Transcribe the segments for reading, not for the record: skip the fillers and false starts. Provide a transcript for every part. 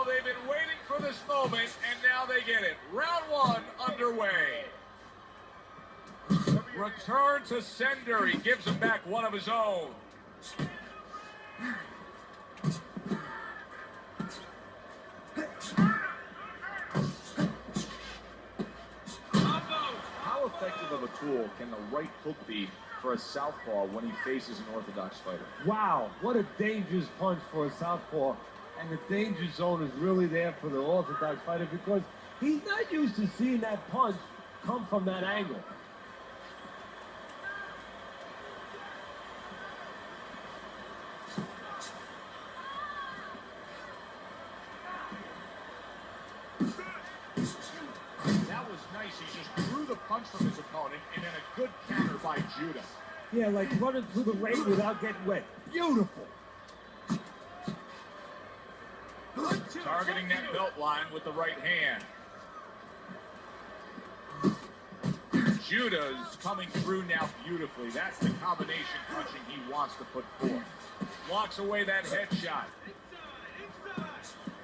they've been waiting for this moment, and now they get it. Round one underway. Return to sender. He gives him back one of his own. How effective of a tool can the right hook be for a southpaw when he faces an orthodox fighter? Wow, what a dangerous punch for a southpaw. And the danger zone is really there for the orthodox fighter because he's not used to seeing that punch come from that angle. That was nice. He just drew the punch from his opponent, and then a good counter by Judah. Yeah, like running through the rain without getting wet. Beautiful. Targeting that belt line with the right hand. Judah's coming through now beautifully. That's the combination punching he wants to put forth. Blocks away that headshot.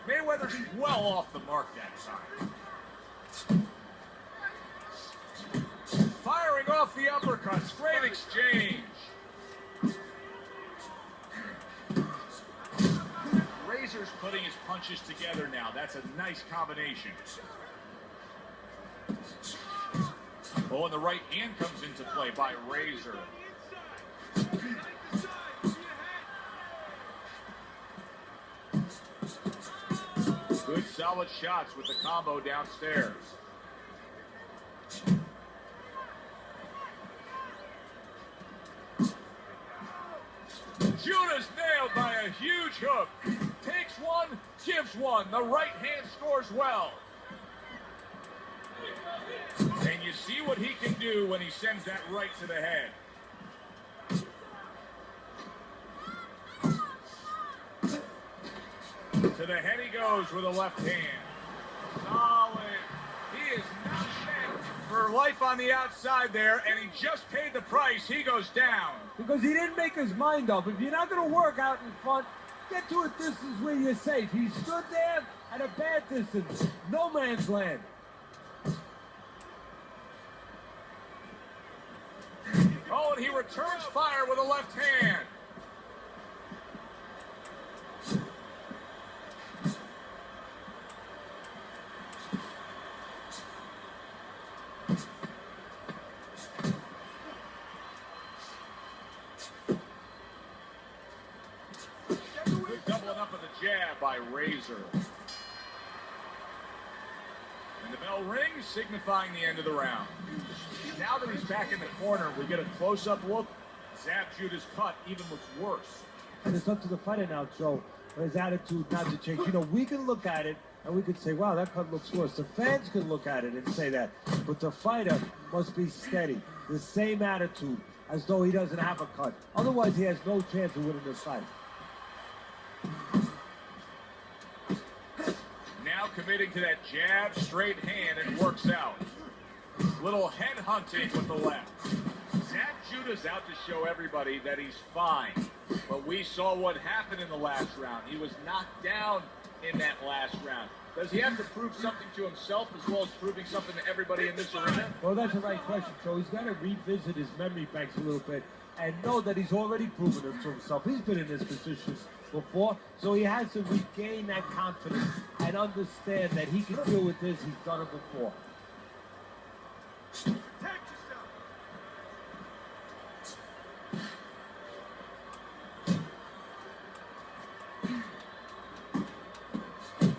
Mayweather's well off the mark that time. Firing off the uppercuts. Great exchange. Razor's putting his punches together now. That's a nice combination. Oh, and the right hand comes into play by Razor. Good solid shots with the combo downstairs. Judah's nailed by a huge hook. Takes one, gives one. The right hand scores well. And you see what he can do when he sends that right to the head. To the head he goes with a left hand. Solid. He is not meant for life on the outside there, and he just paid the price. He goes down. Because he didn't make his mind up. If you're not going to work out in front, get to a distance where you're safe. He stood there at a bad distance. No man's land. Oh, and he returns fire with a left hand. Good doubling up of the jab by Razor. And the bell rings, signifying the end of the round. Now that he's back in the corner, we get a close-up look. Zab Judah's cut even looks worse. And it's up to the fighter now, Joe, for his attitude not to change. You know, we can look at it and we could say, wow, that cut looks worse. The fans can look at it and say that. But the fighter must be steady. The same attitude, as though he doesn't have a cut. Otherwise, he has no chance of winning this fight. Now committing to that jab, straight hand, and works out. Little head hunting with the left. Zab Judah's out to show everybody that he's fine. But we saw what happened in the last round. He was knocked down in that last round. Does he have to prove something to himself as well as proving something to everybody in this arena? Well, that's the right question, Joe. He's got to revisit his memory banks a little bit and know that he's already proven it to himself. He's been in this position before, so he has to regain that confidence and understand that he can deal with this. He's done it before.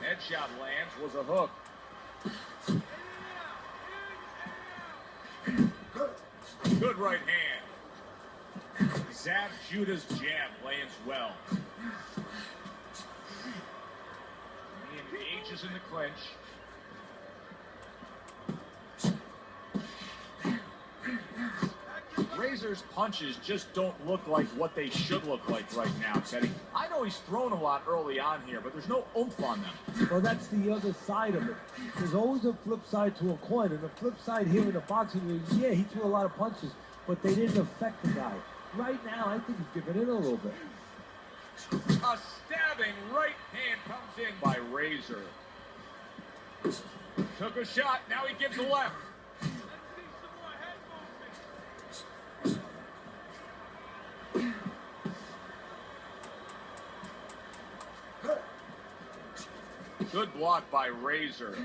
Headshot lands, was a hook. Good right hand. Zab Judah's jab lands well. He engages in the clinch. Razor's punches just don't look like what they should look like right now, Teddy. I know he's thrown a lot early on here, but there's no oomph on them. Well, that's the other side of it. There's always a flip side to a coin, and the flip side here in the boxing ring, yeah, he threw a lot of punches, but they didn't affect the guy. Right now, I think he's giving in a little bit. A stabbing right hand comes in by Razor. Razor. Took a shot, now he gives a left. Good block by Razor.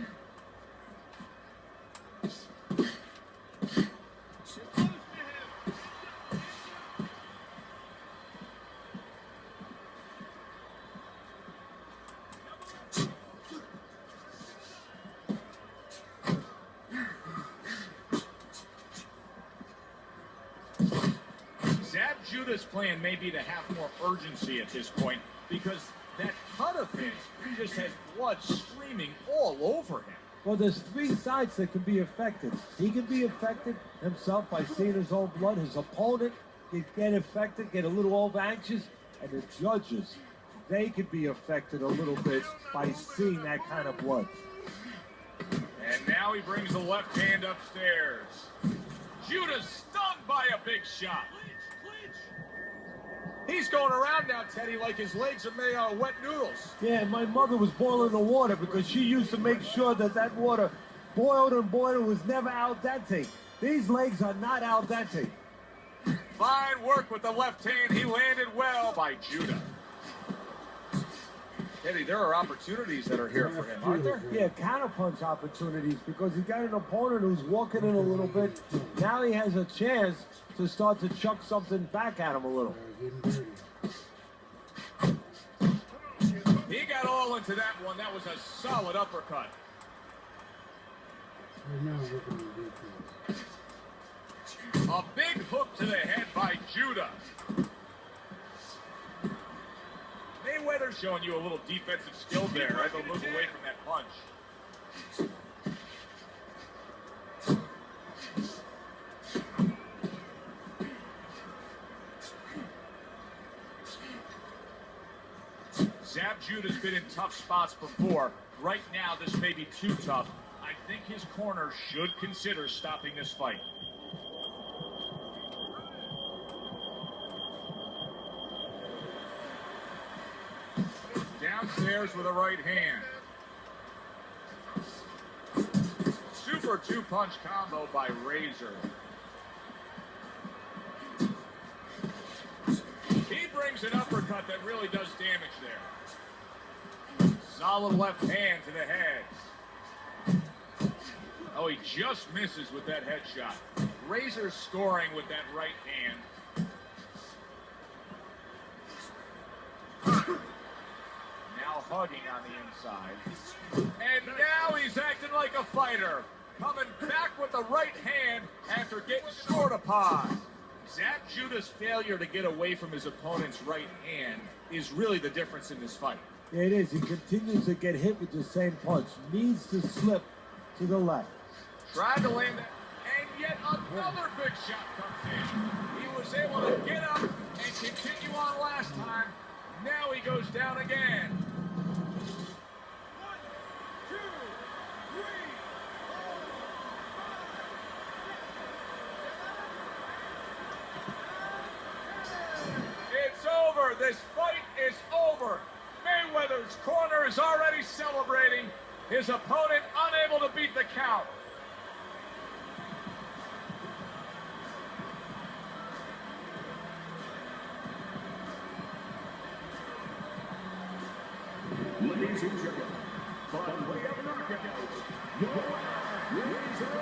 Zab Judah's plan may be to have more urgency at this point because that cut of his just has blood streaming all over him. Well, there's three sides that can be affected. He can be affected himself by seeing his own blood. His opponent can get affected, get a little over anxious, and the judges, they could be affected a little bit by seeing that kind of blood. And now he brings the left hand upstairs. Judah stung by a big shot. He's going around now, Teddy, like his legs are made out of wet noodles. Yeah, my mother was boiling the water because she used to make sure that that water boiled and boiled and was never al dente. These legs are not al dente. Fine work with the left hand. He landed well by Judah. Teddy, there are opportunities that are here for him, aren't there? Yeah, counterpunch opportunities because he's got an opponent who's walking in a little bit. Now he has a chance to start to chuck something back at him a little. He got all into that one. That was a solid uppercut. A big hook to the head by Judah. Mayweather showing you a little defensive skill there. I had to look away from that punch. Zab Judah's been in tough spots before. Right now, this may be too tough. I think his corner should consider stopping this fight. Downstairs with a right hand. Super two-punch combo by Razor. He brings an uppercut that really does damage there. Solid left hand to the head. Oh, he just misses with that headshot. Razor scoring with that right hand. Now hugging on the inside. And now he's acting like a fighter. Coming back with the right hand after getting scored upon. Zab Judah's failure to get away from his opponent's right hand is really the difference in this fight. Yeah, it is. He continues to get hit with the same punch. Needs to slip to the left. Tried to land it, and yet another big shot comes in. He was able to get up and continue on last time. Now he goes down again. 1, 2, 3, 4. It's over. This fight is over. Mayweather's corner is already celebrating. His opponent unable to beat the count. Ladies and gentlemen, by way of knockout, your Razor